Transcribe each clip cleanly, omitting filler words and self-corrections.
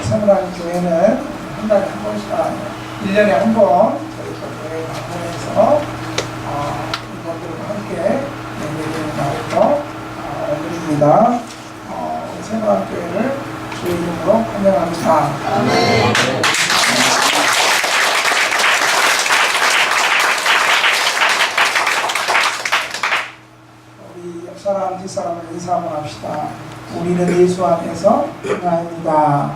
세문안 교회는 한 달에 한 번씩, 1년에 한 번 저희 교회 방문해서 이분들과 함께 예배를 나누고 오늘입니다. 세문안 교회를 주의 이름으로 환영합니다. 아멘. 우리 옆 사람, 뒷 사람을 인사 한번 합시다. 우리는 예수 안에서 하나입니다.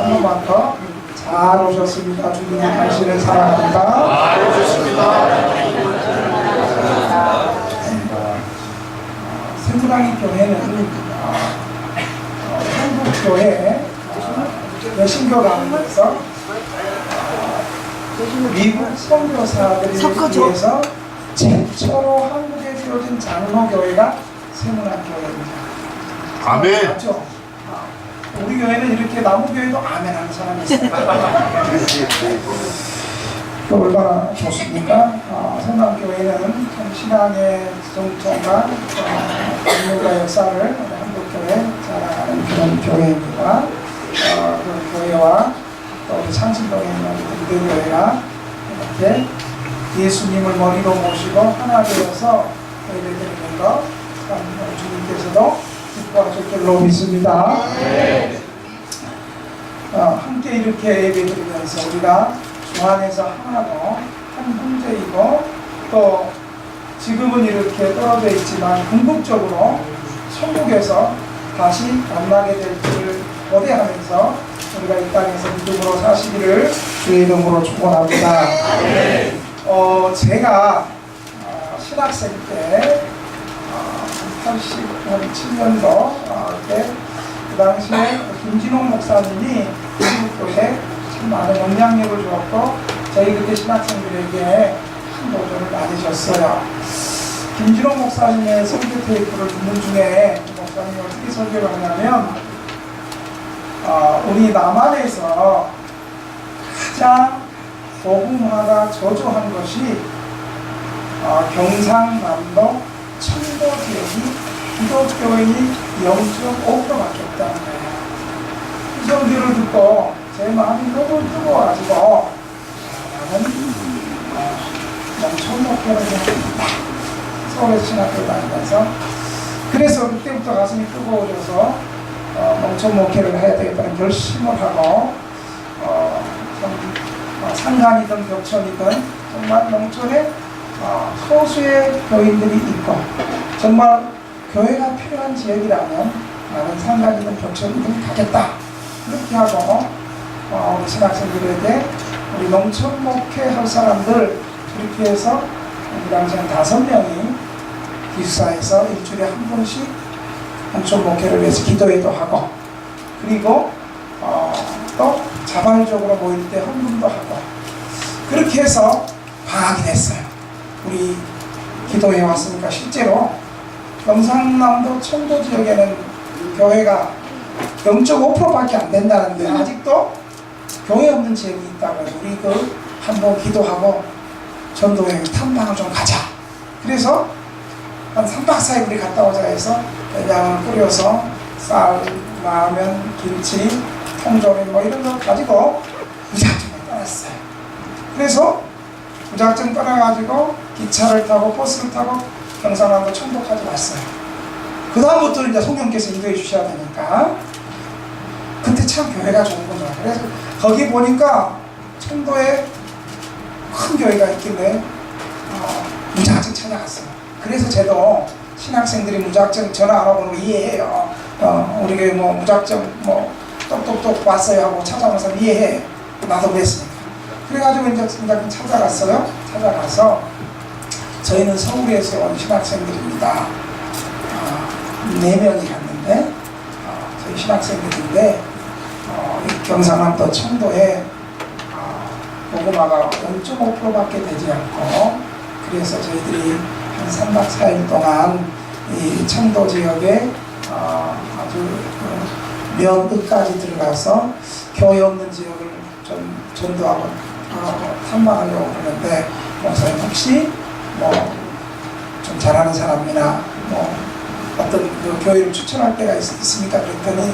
너무만 더 잘 오셨습니다. 주님 당신을 사랑합니다. 잘 오셨습니다. 세무랑이 교회는 한국교회 여신교 가운데서 미국 선교사들을 위해서 최초로 한국에 지어진 장로교회가 세문안교회입니다. 아멘. 맞죠? 우리 교회는 이렇게 남우교회도 아멘 하는 사람이 있어요. 얼마나 좋습니까? 세문안교회는 참 신앙의 정통과 인류가 역사를 한국교회 자랑하는 그런 교회입니다. 그 교회와 또 우리 창신동에 있는 이대교회가 이렇게 예수님을 머리로 모시고 하나 되어서 예배드리는 것 주님께서도 기뻐하실 줄로 믿습니다. 함께 이렇게 예배드리면서 우리가 주 안에서 하나도 한 형제이고 또 지금은 이렇게 떨어져 있지만 궁극적으로 천국에서 다시 만나게 될 줄을 고대하면서 우리가 이 땅에서 믿음으로 사시기를 주의 이름으로 축원합니다. 제가 신학생 때 87년도 때 그 당시에 김진홍 목사님이 한국교회에 참 많은 영향력을 주었고 저희 그때 신학생들에게 큰 도전을 많으셨어요. 김진홍 목사님의 설교 테이프를 듣는 중에 목사님이 어떻게 설교를 하냐면 우리 남한에서 가장 복음화가 저조한 것이 경상남도 청도 지역이 기독교인이 0.5%밖에 없다는 거예요. 이 설교를 듣고 제 마음이 너무 뜨거워가지고 나는 농촌 목회를 해야 된다. 서울에서 신학교를 다니면서 그래서 그때부터 가슴이 뜨거워져서 농촌 목회를 해야 되겠다는 결심을 하고 산간이든 벽천이든 정말 농촌에 소수의 교인들이 있고 정말 교회가 필요한 지역이라면 나는 산간이든 벽천이든 가겠다. 그렇게 하고 우리 신학생들에게 우리 농촌 목회할 사람들 이렇게 해서 우리 당시엔 5명이 기숙사에서 일주일에 한 번씩 농촌 목회를 위해서 기도회도 하고 그리고 또 자발적으로 모일 때 헌금도 하고 그렇게 해서 방학이 됐어요. 우리 기도회 왔으니까 실제로 경상남도 청도 지역에는 교회가 0.5%밖에 안 된다는데 아직도 교회 없는 지역이 있다고 해서 우리 한번 기도하고 전도회 탐방을 좀 가자. 그래서 한 3박 4일 우리 갔다 오자 해서 양을 끓여서 쌀, 라면, 김치, 통조림 뭐 이런 거 가지고 무작정을 떠났어요. 그래서 무작정 떠나가지고 기차를 타고 버스를 타고 경상남도 청도까지 왔어요. 그 다음부터는 이제 성령께서 인도해 주셔야 되니까 그때 참 교회가 좋은 거죠. 그래서 거기 보니까 청도에 큰 교회가 있길래 무작정 찾아갔어요. 그래서 저도 신학생들이 무작정 전화 안 오고 이해해요. 우리 교회 뭐 무작정 뭐 똑똑똑 왔어요 하고 찾아와서 이해해. 나도 그랬으니까. 그래가지고 이제 찾아갔어요. 찾아가서 저희는 서울에서 온 신학생들입니다. 4명이 갔는데 저희 신학생들인데 경상남도 청도에 복음화가 0.5%밖에 되지 않고 그래서 저희들이 한 3박 4일 동안 이 청도 지역에 아주 면끝까지 들어가서 교회 없는 지역을 좀 전도하고 탐방하려고 그러는데 목사님 혹시 뭐 좀 잘하는 사람이나 뭐 어떤 그 교회를 추천할 때가 있습니까? 그랬더니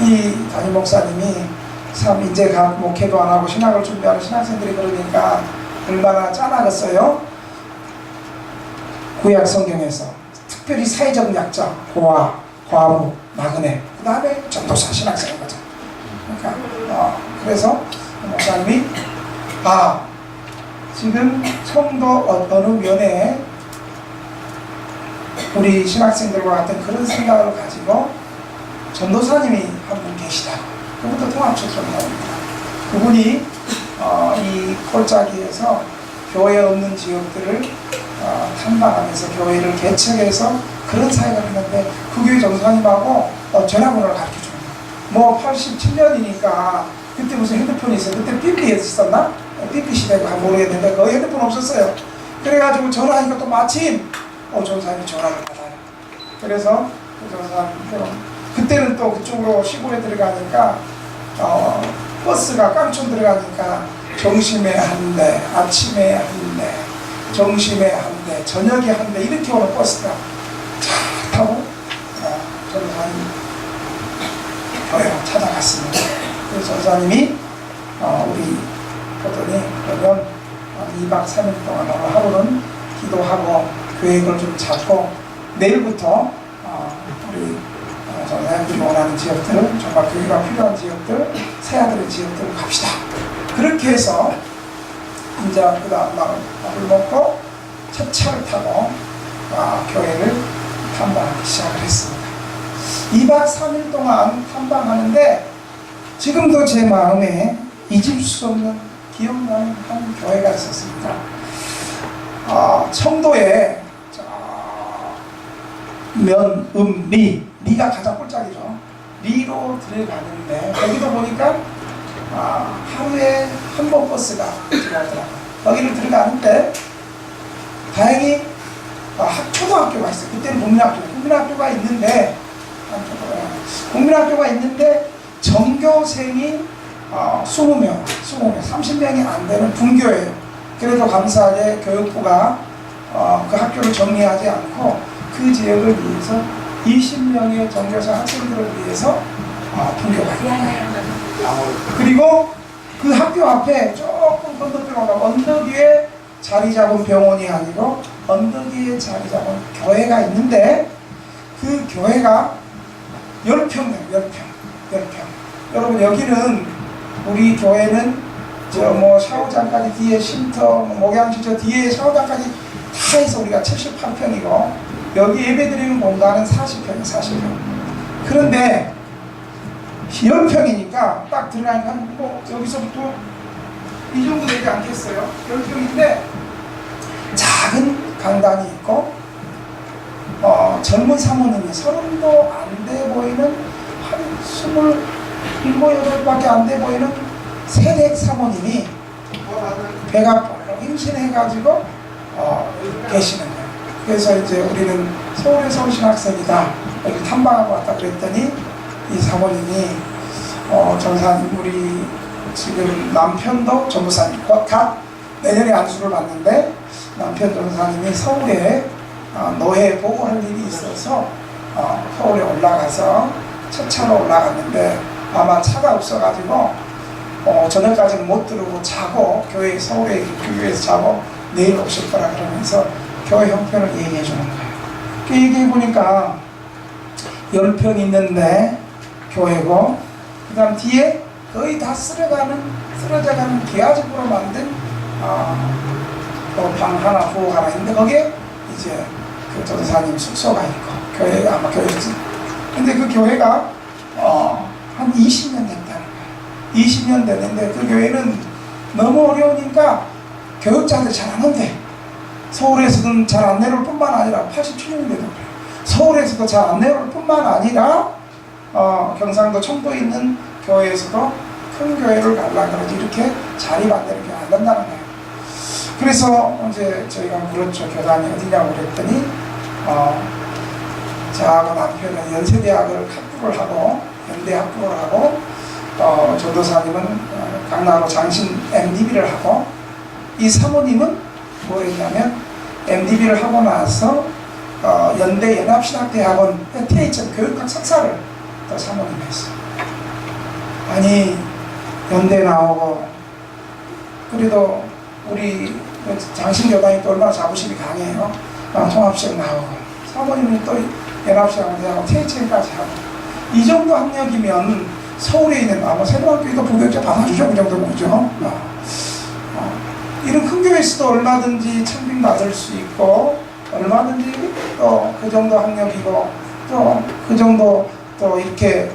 이 담임 목사님이 참 이제 각 목회도 안 하고 신학을 준비하는 신학생들이 그러니까 얼마나 짠하겠어요? 구약 성경에서 특별히 사회적 약자, 고아, 과부, 나그네, 그 다음에 전도사 신학생인 거죠. 그러니까 그래서 목사님이 지금 성도 어느 면에 우리 신학생들과 같은 그런 생각을 가지고 전도사님이 한 분 계시다. 그분도 통합초청입니다. 그분이 이 꼴짜기에서 교회 없는 지역들을 탐방하면서 교회를 개척해서 그런 사회가 있는데 그 교회 전도사님하고 전화번호를 가르쳐줍니다. 뭐 87년이니까 그때 무슨 핸드폰이 있어요. 그때 삐삐 있었나? 삐삐 시대가 모르겠는데 거의 핸드폰 없었어요. 그래가지고 전화하니까 또 마침 전도사님이 전화를 받아요. 그래서 그 전도사님 그때는 또 그쪽으로 시골에 들어가니까 버스가 깡촌 들어가니까 점심에 한 대, 아침에 한 대, 점심에 한 대, 저녁에 한 대 이렇게 오는 버스가 차 타고 전도사님 교회로 찾아갔습니다. 그래서 전도사님이 우리 보더니 그러면 2박 3일 동안 오늘 하루는 기도하고 계획을 좀 잡고 내일부터 우리 전도사님들이 원하는 지역들, 정말 교회가 필요한 지역들, 새아들의 지역들을 갑시다. 그렇게 해서 이제 그 다음 날 밥을 먹고 첫 차를 타고 교회를 탐방하기 시작을 했습니다. 2박 3일 동안 탐방하는데 지금도 제 마음에 잊을 수 없는 기억나는 한 교회가 있었습니다. 청도에 리가 가장 꼴짝이죠. 리로 들어가는데 여기도 보니까 하루에 한 번 버스가 들어가더라고요. 여기를 들어가는데 다행히 초등학교가 있어요. 그때는 국민학교가 있는데 전교생이 20명, 30명이 안 되는 분교예요. 그래도 감사하게 교육부가 그 학교를 정리하지 않고 그 지역을 위해서 20명의 전교생 학생들을 위해서 분교가 있어요. 그리고 그 학교 앞에 조금 건너뛰어가면 언덕 위에 자리 잡은 병원이 아니고 언덕 위에 자리 잡은 교회가 있는데 그 교회가 10평이에요. 10평. 여러분 여기는 우리 교회는 샤워장까지 뒤에 쉼터, 목양실 저 뒤에 샤워장까지 다 해서 우리가 78평이고 여기 예배드리는 공간은 40평이에요. 40평. 그런데 10평이니까 딱 들어가니까 여기서부터 이 정도 되지 않겠어요? 10평인데 작은 강당이 있고 젊은 사모님이 30도 안 돼 보이는 한 27, 8밖에 안 돼 보이는 세댁 사모님이 배가 볼록 임신해가지고 계시는 거예요. 그래서 이제 우리는 서울에서 온 신학생이다 여기 탐방하고 왔다 그랬더니 이 사모님이 전사님 우리 지금 남편도 전무사님 갓 내년에 안수를 받는데 남편 전사님이 서울에 노예 보고할 일이 있어서 서울에 올라가서 첫 차로 올라갔는데 아마 차가 없어가지고 저녁까지는 못 들어오고 자고 서울에 교회에서 자고 내일 오실 거라 그러면서 교회 형편을 얘기해 주는 거예요. 그 얘기해 보니까 10평 있는데 교회고 그 다음 뒤에 거의 다 쓰러져가는 기아집으로 만든 방 하나 부엌 하나 있는데 거기에 이제 그 전사님 숙소가 있고 교회가 아마 교회지. 근데 그 교회가 한 20년 됐다는 거예요. 20년 됐는데 그 교회는 너무 어려우니까 교육자들 잘 안 온대. 서울에서는 잘 안 내려올 뿐만 아니라 87년인데도 그래요. 서울에서도 잘 안 내려올 뿐만 아니라 경상도 청도에 있는 교회에서도 큰 교회를 가려고 그러지 이렇게 자리 안 되는 게 안 된다는 거예요. 그래서 이제 저희가 물었죠. 교단이 어디냐고 그랬더니 저하고 남편은 연세대학을 합격을 하고 연대 합격을 하고 전도사님은 강남으로 장신 MDB를 하고 이 사모님은 뭐 했냐면 MDB를 하고 나서 연대 연합신학대학원 THM 교육학 석사를 또 사모님이 했어요. 아니 연대 나오고 그래도 우리 장신교단이 또 얼마나 자부심이 강해요. 통합시험 나오고 사모님은 또 연합신학대학원 THM까지 하고 이 정도 학력이면 서울에 있는 아마 세종학교도 부교육자 받아주죠. 그 정도 보죠. 이런 큰 교회에서도 얼마든지 창빈 받을 수 있고 얼마든지 또 그 정도 학력이고 또 그 정도 또 이렇게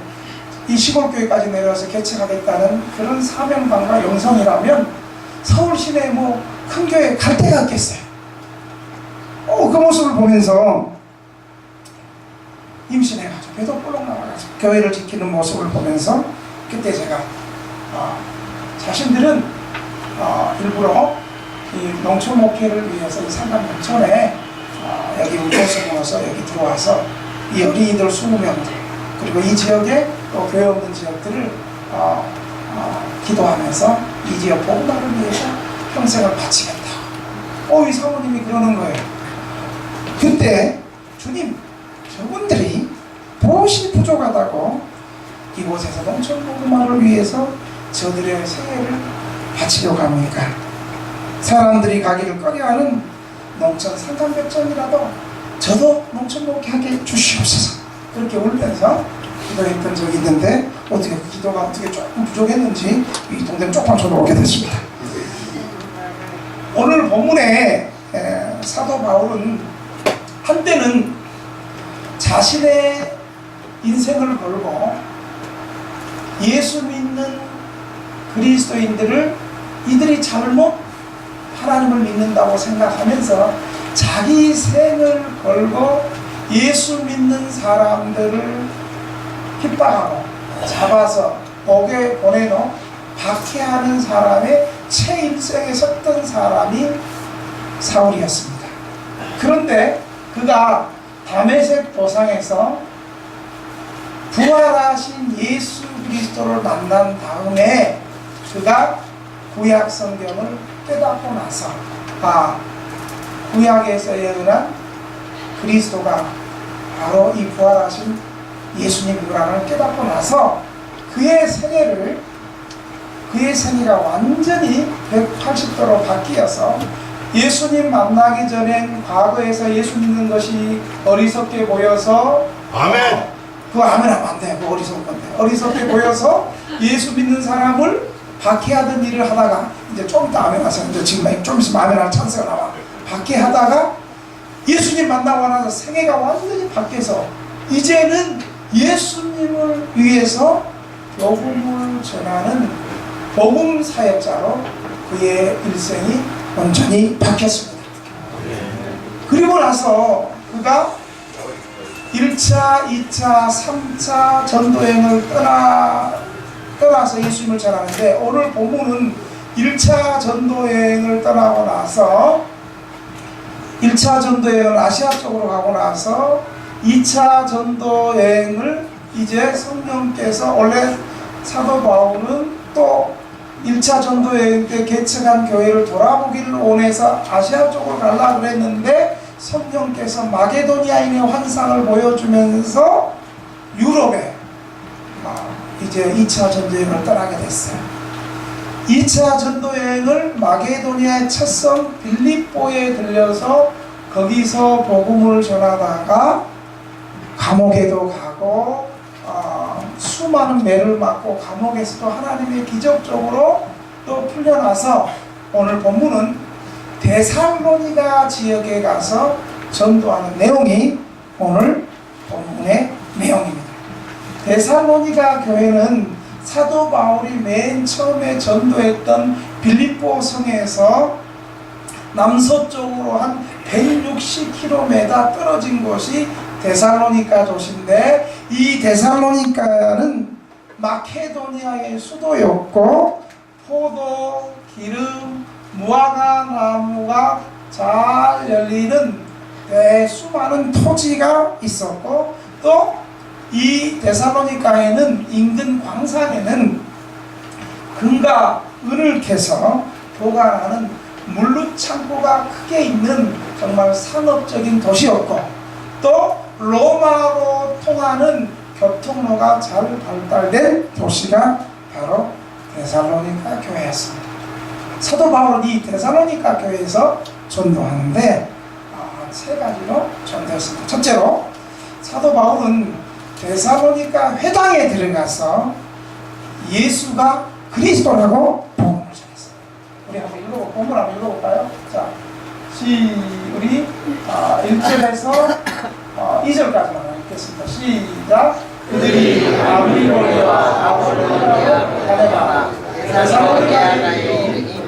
이 시골교회까지 내려와서 개척하겠다는 그런 사명감과 영성이라면 서울 시내 뭐 큰 교회 갈 데가 없겠어요. 그 모습을 보면서 임신해가지고 배도 볼록 나와가지고 교회를 지키는 모습을 보면서 그때 제가 자신들은 일부러 이 농촌 목회를 위해서 이 상담 농촌에 여기 우도서 모아서 여기 들어와서 이 어린이들 20명들 그리고 이 지역에 또 교회 없는 지역들을 기도하면서 이 지역 복음화를 위해서 평생을 바치겠다. 이 사모님이 그러는 거예요. 그때 주님 저분들이 무엇이 부족하다고 이곳에서 농촌 복음화를 위해서 저들의 생애를 바치려고 합니까? 사람들이 가기를 꺼려하는 농촌 상간백전이라도 저도 농촌 목회하게 주시옵소서. 그렇게 울면서 기도했던 적이 있는데 어떻게 그 기도가 어떻게 조금 부족했는지 이 동생 조금 저도 오게 됐습니다. 오늘 본문에 사도 바울은 한때는 자신의 인생을 걸고 예수 믿는 그리스도인들을 이들이 잘못 하나님을 믿는다고 생각하면서 자기 생을 걸고 예수 믿는 사람들을 핍박하고 잡아서 옥에 보내놓고 박해하는 사람의 최일생에 섰던 사람이 사울이었습니다. 그런데 그가 다메섹 도상에서 부활하신 예수 그리스도를 만난 다음에 그가 구약 성경을 깨닫고 나서 구약에서 예언한 그리스도가 바로 이 부활하신 예수님이라는 깨닫고 나서 그의 생애가 완전히 180도로 바뀌어서 예수님 만나기 전엔 과거에서 예수 믿는 것이 어리석게 보여서 아멘. 그거 아멘 하면 안 돼. 그거 어리석은 건데 어리석게 보여서 예수 믿는 사람을 박해하던 일을 하다가 이제 좀 이따 아멘 하세요. 이제 지금 좀 있으면 아멘 할 찬스가 나와. 박해하다가 예수님 만나고 나서 생애가 완전히 바뀌어서 이제는 예수님을 위해서 복음을 전하는 복음 사역자로 그의 일생이 완전히 바뀌었습니다. 그리고 나서 그가 1차, 2차, 3차 전도여행을 떠나서 예수님을 전하는데 오늘 본문은 1차 전도여행을 떠나고 나서 1차 전도여행을 아시아 쪽으로 가고 나서 2차 전도여행을 이제 성령께서 원래 사도 바울은 또 1차 전도여행 때 개척한 교회를 돌아보기를 원해서 아시아 쪽으로 가려고 그랬는데 성령께서 마게도니아인의 환상을 보여주면서 유럽에 이제 2차 전도여행을 떠나게 됐어요. 2차 전도여행을 마게도니아의 첫 성 빌립보에 들려서 거기서 복음을 전하다가 감옥에도 가고 수많은 매를 맞고 감옥에서도 하나님의 기적적으로 또 풀려나서 오늘 본문은 데살로니가 지역에 가서 전도하는 내용이 오늘 본문의 내용입니다. 데살로니가 교회는 사도 바울이 맨 처음에 전도했던 빌립보 성에서 남서쪽으로 한 160km 떨어진 곳이 데살로니가 도시인데 이 데살로니가는 마케도니아의 수도였고 포도, 기름, 무화과 나무가 잘 열리는 수많은 토지가 있었고 또 이 데살로니가에는 인근 광산에는 금과 은을 캐서 보관하는 물류 창고가 크게 있는 정말 상업적인 도시였고 또 로마로 통하는 교통로가 잘 발달된 도시가 바로 데살로니가 교회였습니다. 사도 바울은 이 데살로니가 교회에서 전도하는데 세 가지로 전도했습니다. 첫째로 사도 바울은 데살로니가 회당에 들어가서 예수가 그리스도라고 복음을 전했어요. 우리 한번 읽어볼까요? 본문 한번 읽어볼까요? 자, 우리 1절에서 2절까지만 읽겠습니다. 시작. 그들이 아브리보리와 아볼로니아로 다녀가 데살로니가에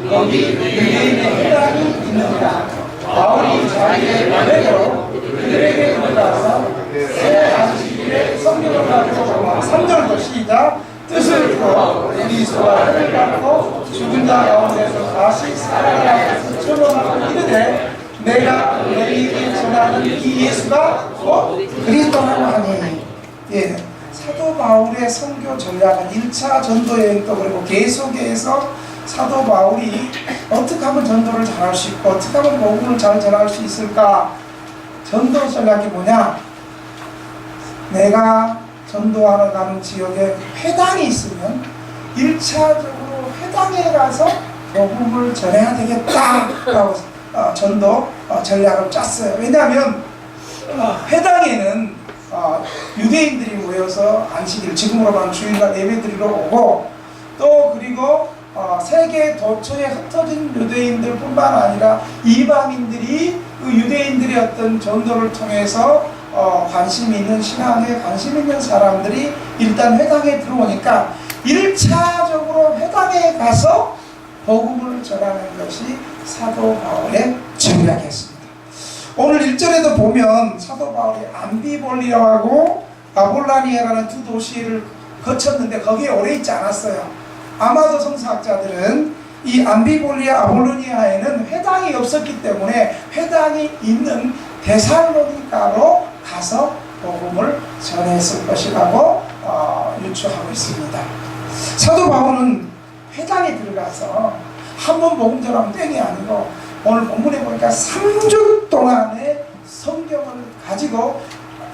거기 유대인의 회당이 있는가. 바울이 자기의 마음대로 그들에게 들어가서 새 안식일에 성경을 가지고 3절도 시작. 뜻을 두고 그리스도와 은혜를 받고 죽은 자 가운데서 다시 살아나게 하여서 증언하고 이르되 내가 너희에게 전하는 이 예수가 곧 그리스도라고 하니. 예, 사도 바울의 선교 전략은 1차 전도 여행도 그리고 계속해서 사도 바울이 어떻게 하면 전도를 잘할 수 있고 어떻게 하면 복음을 잘 전할 수 있을까. 전도 전략이 뭐냐, 내가 전도하러 가는 지역에 회당이 있으면 1차적으로 회당에 가서 복음을 전해야 되겠다라고 전도 전략을 짰어요. 왜냐하면 회당에는 유대인들이 모여서 안식일, 지금으로 말하면 주일날 예배드리러 오고, 또 그리고 세계 도처에 흩어진 유대인들 뿐만 아니라 이방인들이 그 유대인들의 어떤 전도를 통해서 관심 있는, 신앙에 관심 있는 사람들이 일단 회당에 들어오니까 1차적으로 회당에 가서 복음을 전하는 것이 사도 바울의 전략이었습니다. 오늘 1절에도 보면 사도 바울이 암비볼리아하고 아볼라니아라는 두 도시를 거쳤는데 거기에 오래 있지 않았어요. 아마도 성서학자들은 이 암비볼리아 아볼로니아에는 회당이 없었기 때문에 회당이 있는 데살로니가로 가서 복음을 전했을 것이라고 유추하고 있습니다. 사도 바울은 회당에 들어가서 한번 복음 전하면 땡이 아니고 오늘 본문에 보니까 3주 동안의 성경을 가지고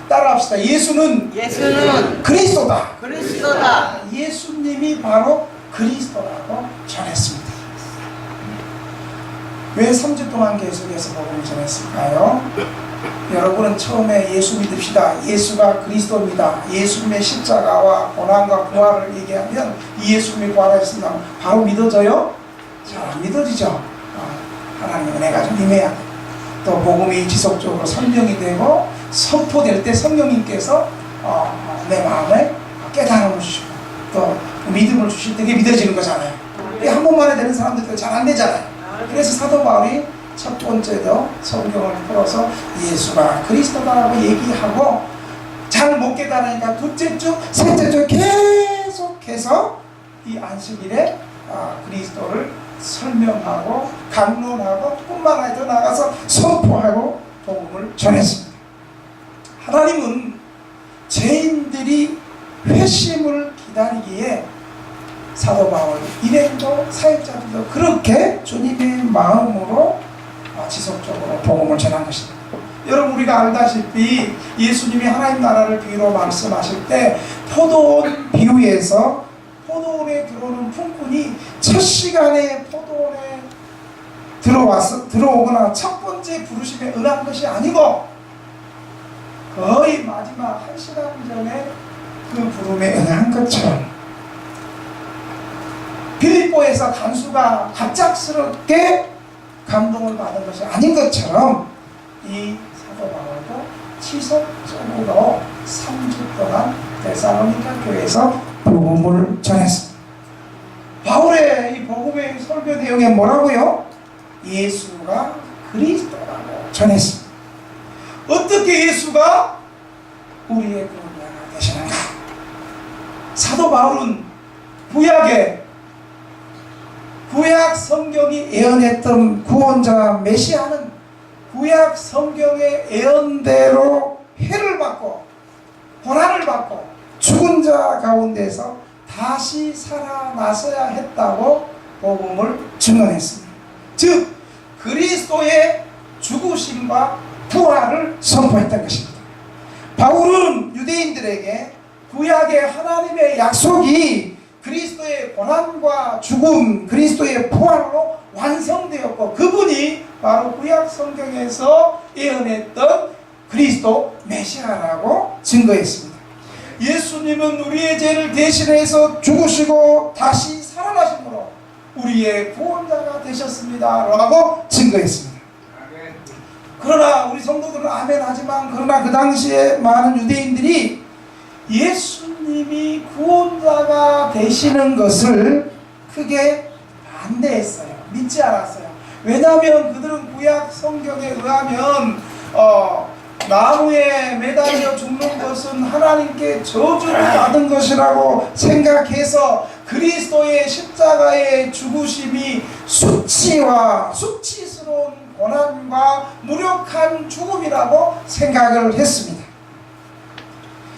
따라합시다. 예수는 그리스도다. 예수님이 바로 그리스도라고 전했습니다. 왜 3주 동안 계속해서 복음을 전했을까요? 여러분은 처음에 예수 믿읍시다, 예수가 그리스도입니다, 예수님의 십자가와 고난과 부활을 얘기하면 이 예수님이 부활하셨습니다, 바로 믿어져요? 잘 안 믿어지죠. 하나님의 은혜가 좀 임해야 돼. 또 복음이 지속적으로 설명이 되고 선포될 때 성령님께서 내 마음에 깨달음을 주시고 또 믿음을 주실 때 그게 믿어지는 거잖아요. 이게 한 번만에 되는 사람들도 잘 안 되잖아요. 그래서 사도 바울이 첫 번째도 성경을 풀어서 예수가 그리스도다라고 얘기하고 잘 못 깨달으니까 둘째 주, 셋째 주 계속해서 이 안식일에 그리스도를 설명하고 강론하고 뿐만 아니라 더 나가서 선포하고 복음을 전했습니다. 하나님은 죄인들이 회심을 기다리기에 사도 바울 일행도 사역자들도 그렇게 주님의 마음으로 지속적으로 복음을 전한 것입니다. 여러분, 우리가 알다시피 예수님이 하나님 나라를 비유로 말씀하실 때 포도원 비유에서 포도원에 들어오는 품꾼이 첫 시간에 포도원에 들어오거나 첫 번째 부르심에 응한 것이 아니고 거의 마지막 1시간 전에 그 부름에 응한 것처럼, 빌립보에서 간수가 갑작스럽게 감동을 받은 것이 아닌 것처럼 이 사도 바울도 지속적으로 3주 동안 데살로니가 교회에서 복음을 전했습니다. 바울의 이 복음의 설교 내용에 뭐라고요? 예수가 그리스도라고 전했습니다. 어떻게 예수가 우리의 구원자가 되시는가? 사도 바울은 구약 성경이 예언했던 구원자 메시아는 구약 성경의 예언대로 해를 받고 고난을 받고 죽은 자 가운데서 다시 살아나서야 했다고 복음을 증언했습니다. 즉 그리스도의 죽으심과 부활을 선포했던 것입니다. 바울은 유대인들에게 구약의 하나님의 약속이 그리스도의 고난과 죽음, 그리스도의 부활로 완성되었고 그분이 바로 구약 성경에서 예언했던 그리스도 메시아라고 증거했습니다. 예수님은 우리의 죄를 대신해서 죽으시고 다시 살아나심으로 우리의 구원자가 되셨습니다 라고 증거했습니다. 그러나 우리 성도들은 아멘 하지만 그러나 그 당시에 많은 유대인들이 예수님이 구원자가 되시는 것을 크게 반대했어요. 믿지 않았어요. 왜냐하면 그들은 구약 성경에 의하면 나무에 매달려 죽는 것은 하나님께 저주를 받은 것이라고 생각해서 그리스도의 십자가의 죽으심이 수치스러운 고난과 무력한 죽음이라고 생각을 했습니다.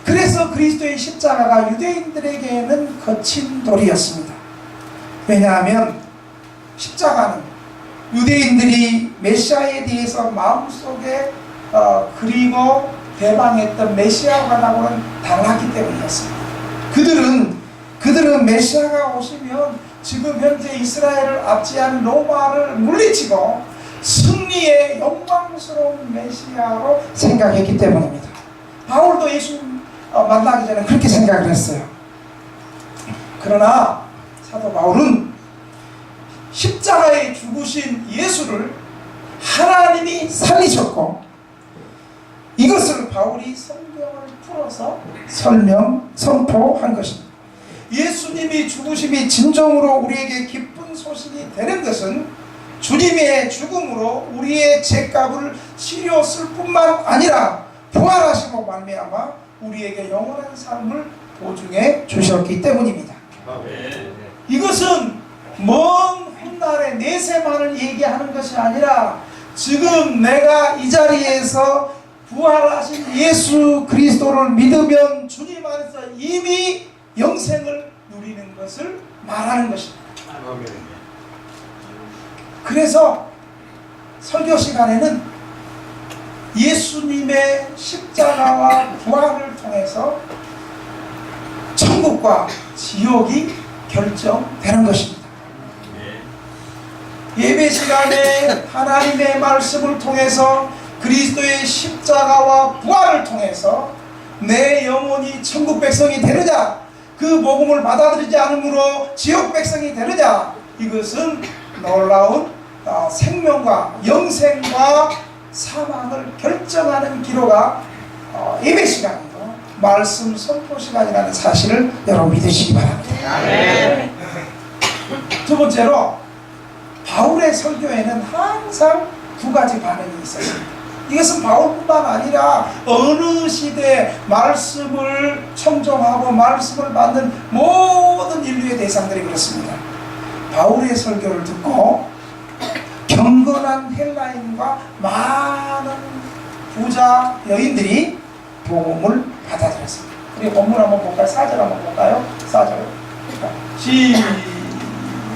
그래서 그리스도의 십자가가 유대인들에게는 거친 돌이었습니다. 왜냐하면 십자가는 유대인들이 메시아에 대해서 마음속에 그리고 대방했던 메시아관하고는 달랐기 때문이었습니다. 그들은 메시아가 오시면 지금 현재 이스라엘을 압제한 로마를 물리치고 승리의 영광스러운 메시아로 생각했기 때문입니다. 바울도 예수 만나기 전에 그렇게 생각을 했어요. 그러나 사도 바울은 십자가에 죽으신 예수를 하나님이 살리셨고 이것을 바울이 성경을 풀어서 선포한 것입니다. 예수님이 죽으심이 진정으로 우리에게 기쁜 소식이 되는 것은 주님의 죽음으로 우리의 죄값을 치렀을 뿐만 아니라 부활하시고 말미암아 우리에게 영원한 삶을 보증해 주셨기 때문입니다. 이것은 먼 훗날의 내세만을 얘기하는 것이 아니라 지금 내가 이 자리에서 부활하신 예수 그리스도를 믿으면 주님 안에서 이미 영생을 누리는 것을 말하는 것입니다. 그래서 설교 시간에는 예수님의 십자가와 부활을 통해서 천국과 지옥이 결정되는 것입니다. 예배 시간에 하나님의 말씀을 통해서 그리스도의 십자가와 부활을 통해서 내 영혼이 천국 백성이 되느냐, 그 복음을 받아들이지 않으므로 지옥 백성이 되느냐, 이것은 놀라운 생명과 영생과 사망을 결정하는 기로가 예배 시간이고 말씀 선포 시간이라는 사실을 여러분 믿으시기 바랍니다. 두 번째로 바울의 설교에는 항상 두 가지 반응이 있었습니다. 이것은 바울뿐만 아니라 어느 시대 말씀을 청종하고 말씀을 받는 모든 인류의 대상들이 그렇습니다. 바울의 설교를 듣고 경건한 헬라인과 많은 부자 여인들이 복음을 받아들였습니다. 우리 본문 한번 볼까요? 4절 한번 볼까요? 4절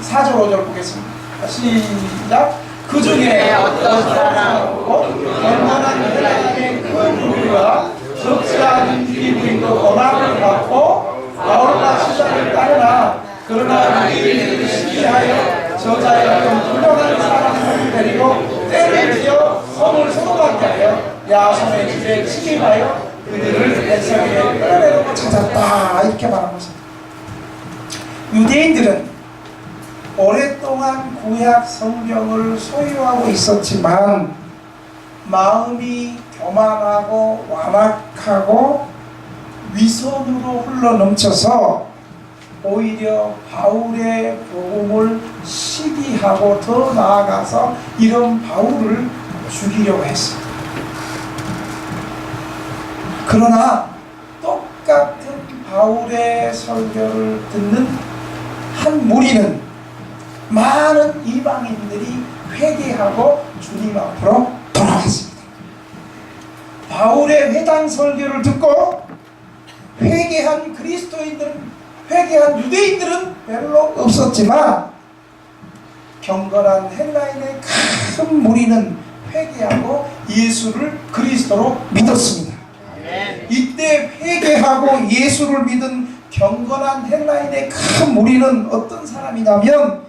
4절 5절 보겠습니다. 시작. 그 중에 어떤 사람하고 경건한 헬라인의 큰 무리와 적지 않은 기부인도 고난을 받고 바울과 시자를 따르나 그러나 우리들이 시기하여 저자의 훌륭한 사람을 데리고 때를 지어 성을 소동하게 하여 야손의 집에 침입하여 그들을 백성에게 끌어내려고 찾았다, 이렇게 말한 것입니다. 유대인들은 오랫동안 구약 성경을 소유하고 있었지만 마음이 교만하고 완악하고 위선으로 흘러넘쳐서 오히려 바울의 복음을 시기하고 더 나아가서 이런 바울을 죽이려고 했습니다. 그러나 똑같은 바울의 설교를 듣는 한 무리는 많은 이방인들이 회개하고 주님 앞으로 돌아왔습니다. 바울의 회당 설교를 듣고 회개한 그리스도인들은, 회개한 유대인들은 별로 없었지만 경건한 헬라인의 큰 무리는 회개하고 예수를 그리스도로 믿었습니다. 이때 회개하고 예수를 믿은 경건한 헬라인의 큰 무리는 어떤 사람이냐면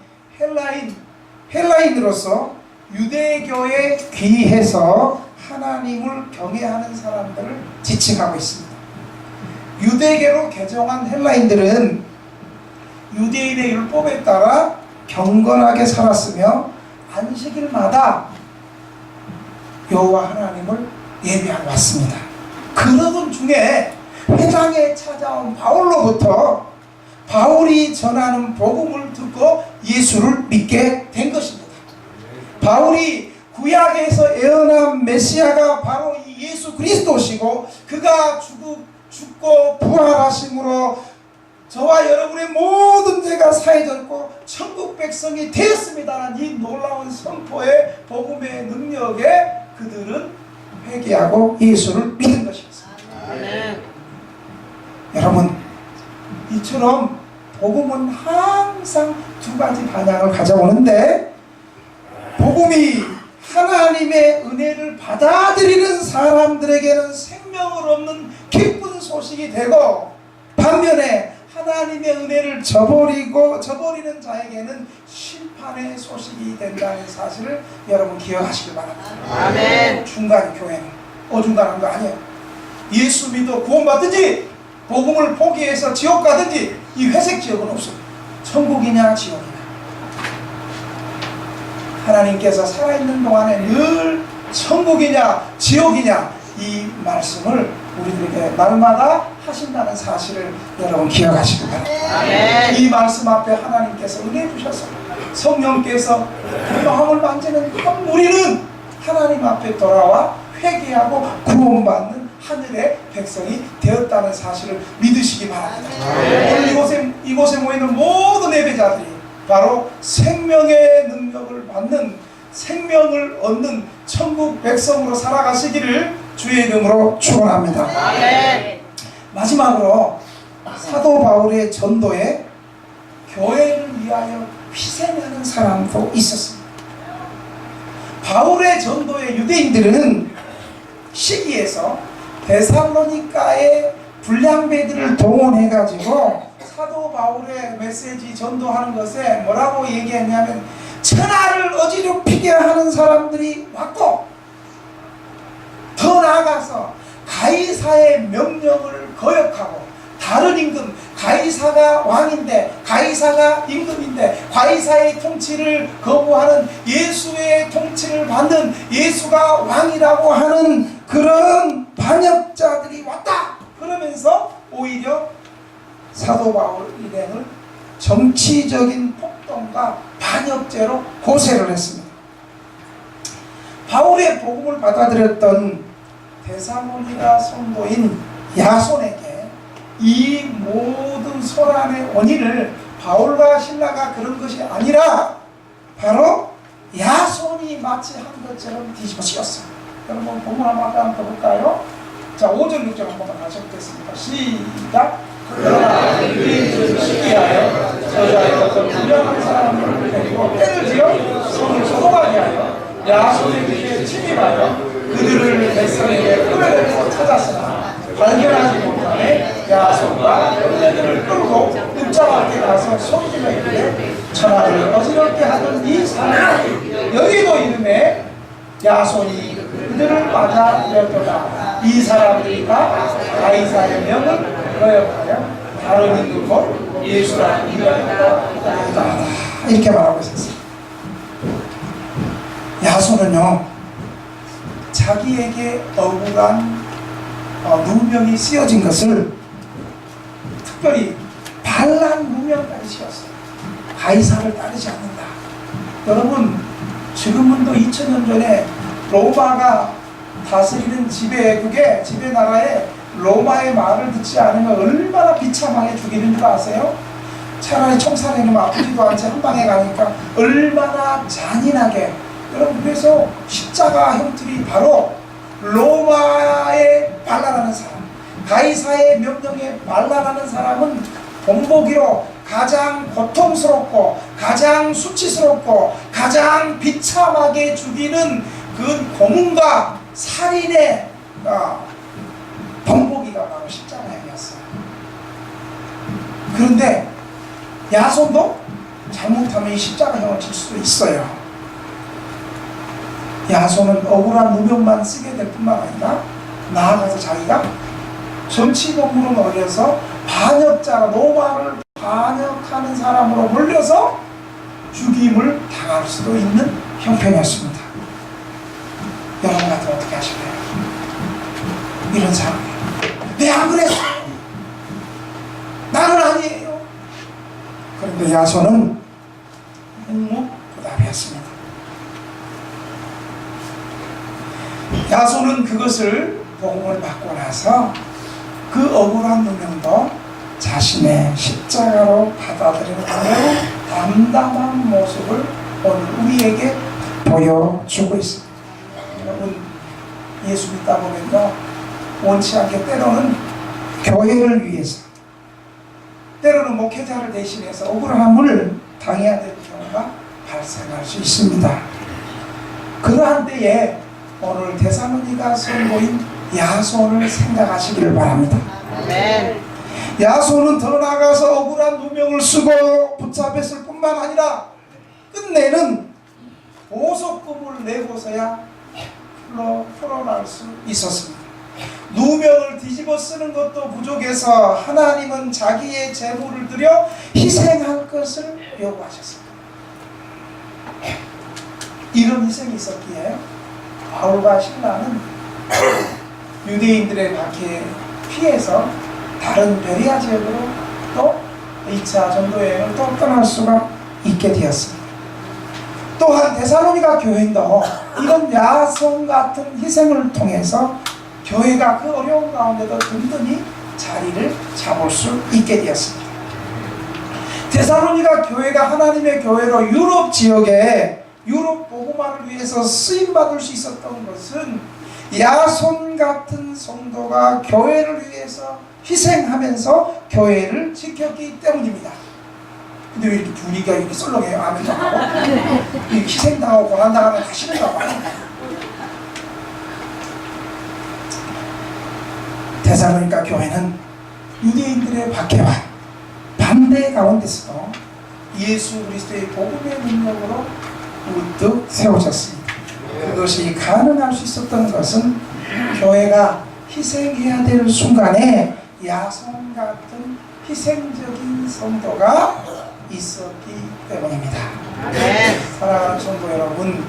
헬라인으로서 유대교에 귀해서 하나님을 경외하는 사람들을 지칭하고 있습니다. 유대교로 개종한 헬라인들은 유대인의 율법에 따라 경건하게 살았으며 안식일마다 여호와 하나님을 예배하러 왔습니다. 그러던 중에 회당에 찾아온 바울로부터 바울이 전하는 복음을 듣고 예수를 믿게 된 것입니다. 바울이 구약에서 예언한 메시아가 바로 이 예수 그리스도시고 그가 죽고 부활하심으로 저와 여러분의 모든 죄가 사해졌고 천국 백성이 되었습니다라는 이 놀라운 선포의 복음의 능력에 그들은 회개하고 예수를 믿은 것이었습니다. 여러분, 이처럼 복음은 항상 두 가지 방향을 가져오는데 복음이 하나님의 은혜를 받아들이는 사람들에게는 생명을 얻는 기쁜 소식이 되고 반면에 하나님의 은혜를 저버리는 자에게는 심판의 소식이 된다는 사실을 여러분 기억하시길 바랍니다. 아멘. 중간 교회는 어중간한 거 아니에요. 예수 믿어 구원받든지 복음을 포기해서 지옥 가든지 이 회색 지역은 없어요. 천국이냐 지옥이냐. 하나님께서 살아있는 동안에 늘 천국이냐 지옥이냐 이 말씀을 우리들에게 날마다 하신다는 사실을 여러분 기억하시기 바랍니다. 이 말씀 앞에 하나님께서 은혜 주셔서 성령께서 마음을 만지는 한 무리는 하나님 앞에 돌아와 회개하고 구원받는 하늘의 백성이 되었다는 사실을 믿으시기 바랍니다. 오늘 이곳에 모이는 모든 예배자들이 바로 생명의 능력을 받는 생명을 얻는 천국 백성으로 살아가시기를 주의 이름으로 축원합니다. 마지막으로 사도 바울의 전도에 교회를 위하여 희생하는 사람도 있었습니다. 바울의 전도에 유대인들은 시기에서 데살로니가의 불량배들을 동원해가지고 사도 바울의 메시지 전도하는 것에 뭐라고 얘기했냐면 천하를 어지럽히게 하는 사람들이 왔고 더 나아가서 가이사의 명령을 거역하고 다른 임금 가이사가 왕인데 가이사가 임금인데 가이사의 통치를 거부하는 예수의 통치를 받는 예수가 왕이라고 하는 그런 반역자들이 왔다. 그러면서 오히려 사도 바울 일행을 정치적인 폭동과 반역죄로 고세를 했습니다. 바울의 복음을 받아들였던 데살로니가 성도인 야손에게 이 모든 소란의 원인을 바울과 신라가 그런 것이 아니라 바로 야손이 마치 한 것처럼 뒤집어 씌웠습니다. 여러분 본문 한번 더 볼까요? 자, 5절 6절 한번 다시 보겠습니다. 시작. 그러나 그들이 시기하여 저자의 어떤 불량한 사람을 데리고 때를 지어 성을 소동하게 하여 야손의 집에 침입하여 그들을 백성에게 끌어내고 찾았으나 발견하지 못하에 야손과 형제들을 끌고 읍자밖에 가서 손길에 이르되 천하를 어지럽게 하던 이 사람이 여기도 이름에 야손이 그들을 맞아 이었도다. 이 사람들이가 가이사의 명을 거역하여 다른 임금으로 예수라는 이름으로 이렇게 말하고 있었어요. 야손은요 자기에게 억울한 누명이 씌워진 것을 특별히 반란 누명까지 씌웠어요. 가이사를 따르지 않는다. 여러분 지금은 또 2000년 전에 로마가 다스리는 지배국에 지배나라에 로마의 말을 듣지 않으면 얼마나 비참하게 죽이는 줄 아세요? 차라리 총살해놓으면 아프지도 않지 한 방에 가니까 얼마나 잔인하게. 여러분 그래서 십자가 형틀이 바로 로마에 반란하는 사람, 가이사의 명령에 반란하는 사람은 본보기로 가장 고통스럽고 가장 수치스럽고 가장 비참하게 죽이는 그 고문과 살인의 거기가 바로 십자가였어요. 그런데 야손도 잘못하면 이 십자가형을 질 수도 있어요. 야손은 억울한 누명만 쓰게 될 뿐만 아니라 나아가서 자기가 정치범으로 몰려서 반역자, 로마를 반역하는 사람으로 몰려서 죽임을 당할 수도 있는 형편이었습니다. 여러분 같으면 어떻게 하실래요? 이런 상황이에요. 내 안 그랬어. 나는 아니에요. 그런데 야손은 묵묵부답이었습니다. 야손은 그것을 복음을 받고 나서 그 억울한 누명도 자신의 십자가로 받아들이는 매우 담담한 모습을 오늘 우리에게 보여주고 있습니다. 여러분, 예수 믿다 보면요, 원치 않게 때로는 교회를 위해서, 때로는 목회자를 대신해서 억울함을 당해야 될 경우가 발생할 수 있습니다. 그러한 때에 오늘 데살로니가 성도인 야손을 생각하시기를 바랍니다. 아멘. 야손은 더 나아가서 억울한 누명을 쓰고 붙잡혔을 뿐만 아니라 끝내는 보석금을 내고서야 풀어날 수 있었습니다. 누명을 뒤집어 쓰는 것도 부족해서 하나님은 자기의 재물을 들여 희생할 것을 요구하셨습니다. 이런 희생이 있었기에 바울과 실라는 유대인들의 박해에 피해서 다른 베리아 지역으로 또 2차 전도 여행을 또 떠날 수가 있게 되었습니다. 또한 데살로니가 교회도 이런 야손 같은 희생을 통해서 교회가 그 어려운 가운데도 든든히 자리를 잡을 수 있게 되었습니다. 데살로니가 교회가 하나님의 교회로 유럽 지역에 유럽 복음화를 위해서 쓰임받을 수 있었던 것은 야손 같은 성도가 교회를 위해서 희생하면서 교회를 지켰기 때문입니다. 근데 왜 이렇게 분위기가 이렇게 썰렁해요? 아멘도 하고 희생당하고 고난당하면 다 싫은가 봐요. 데살로니가 교회는 유대인들의 박해와 반대 가운데서도 예수 그리스도의 복음의 능력으로 우뚝 세워졌습니다. 그것이 가능할 수 있었던 것은 교회가 희생해야 될 순간에 야손 같은 희생적인 성도가 있었기 때문입니다. 네. 사랑하는 성도 여러분,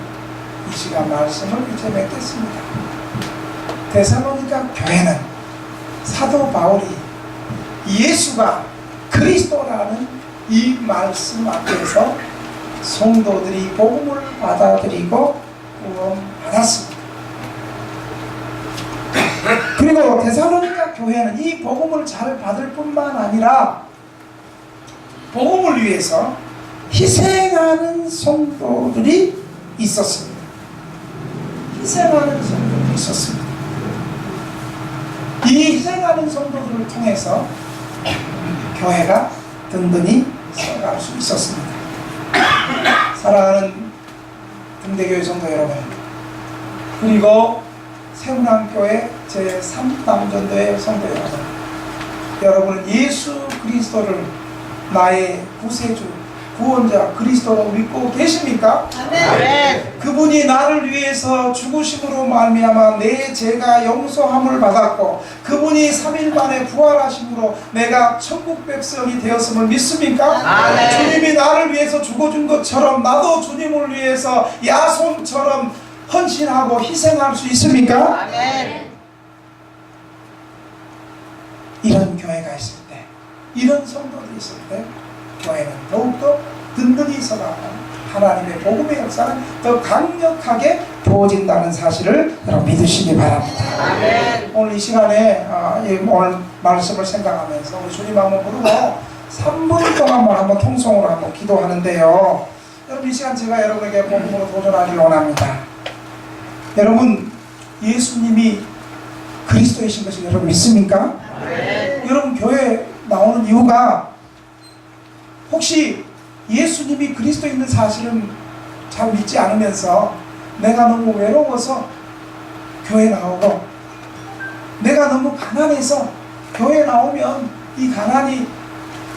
이 시간 말씀을 이제 맺겠습니다. 데살로니가 교회는 사도 바울이 예수가 그리스도라는 이 말씀 앞에서 성도들이 복음을 받아들이고 구원받았습니다. 그리고 데살로니가 교회는 이 복음을 잘 받을 뿐만 아니라 복음을 위해서 희생하는 성도들이 있었습니다. 희생하는 성도들이 있었습니다. 이 희생하는 성도들을 통해서 교회가 든든히 서갈 수 있었습니다. 사랑하는 등대교회 성도 여러분, 그리고 세운왕교회 제3남전도의 성도 여러분, 여러분은 예수 그리스도를 나의 구세주, 구원자 그리스도로 믿고 계십니까? 아멘. 그분이 나를 위해서 죽으심으로 말미암아 내 죄가 용서함을 받았고 그분이 3일 만에 부활하심으로 내가 천국 백성이 되었음을 믿습니까? 아멘. 주님이 나를 위해서 죽어준 것처럼 나도 주님을 위해서 야손처럼 헌신하고 희생할 수 있습니까? 아멘. 이런 교회가 있을 때, 이런 성도들이 있을 때 교회는 더욱더 든든히 서가고 하나님의 복음의 역사는 더 강력하게 부어진다는 사실을 여러분 믿으시기 바랍니다. 아멘. 오늘 이 시간에 오늘 말씀을 생각하면서 우리 주님 한번 부르고 3분 동안만 한번 통성으로 한번 기도하는데요. 여러분 이 시간 제가 여러분에게 복음으로 도전하기를 원합니다. 여러분 예수님이 그리스도이신 것을 여러분 믿습니까? 아멘. 여러분 교회 나오는 이유가 혹시 예수님이 그리스도 있는 사실은 잘 믿지 않으면서 내가 너무 외로워서 교회 나오고 내가 너무 가난해서 교회 나오면 이 가난이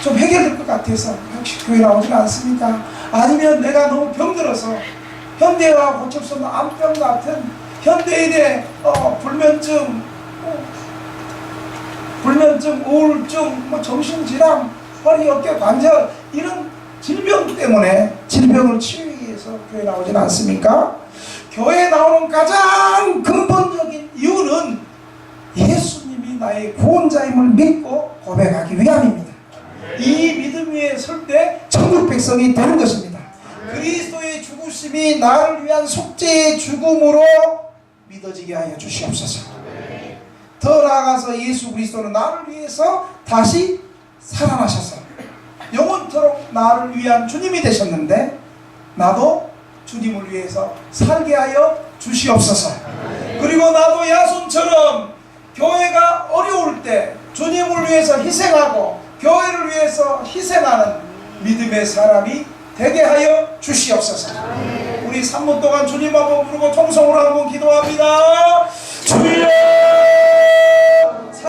좀 해결될 것 같아서 역시 교회 나오진 않습니까? 아니면 내가 너무 병들어서 현대화 고칠 수 없는 암병 같은 현대인의 불면증, 우울증, 정신질환, 허리, 어깨, 관절 이런 질병 때문에 질병을 치유하기 위해서 교회 나오진 않습니까? 교회 나오는 가장 근본적인 이유는 예수님이 나의 구원자임을 믿고 고백하기 위함입니다. 이 믿음 위에 설 때 천국 백성이 되는 것입니다. 그리스도의 죽으심이 나를 위한 속죄의 죽음으로 믿어지게 하여 주시옵소서. 더 나아가서 예수 그리스도는 나를 위해서 다시 살아나셔서 영원토록 나를 위한 주님이 되셨는데 나도 주님을 위해서 살게 하여 주시옵소서. 그리고 나도 야손처럼 교회가 어려울 때 주님을 위해서 희생하고 교회를 위해서 희생하는 믿음의 사람이 되게 하여 주시옵소서. 우리 3분 동안 주님 한번 부르고 통성으로 한번 기도합니다.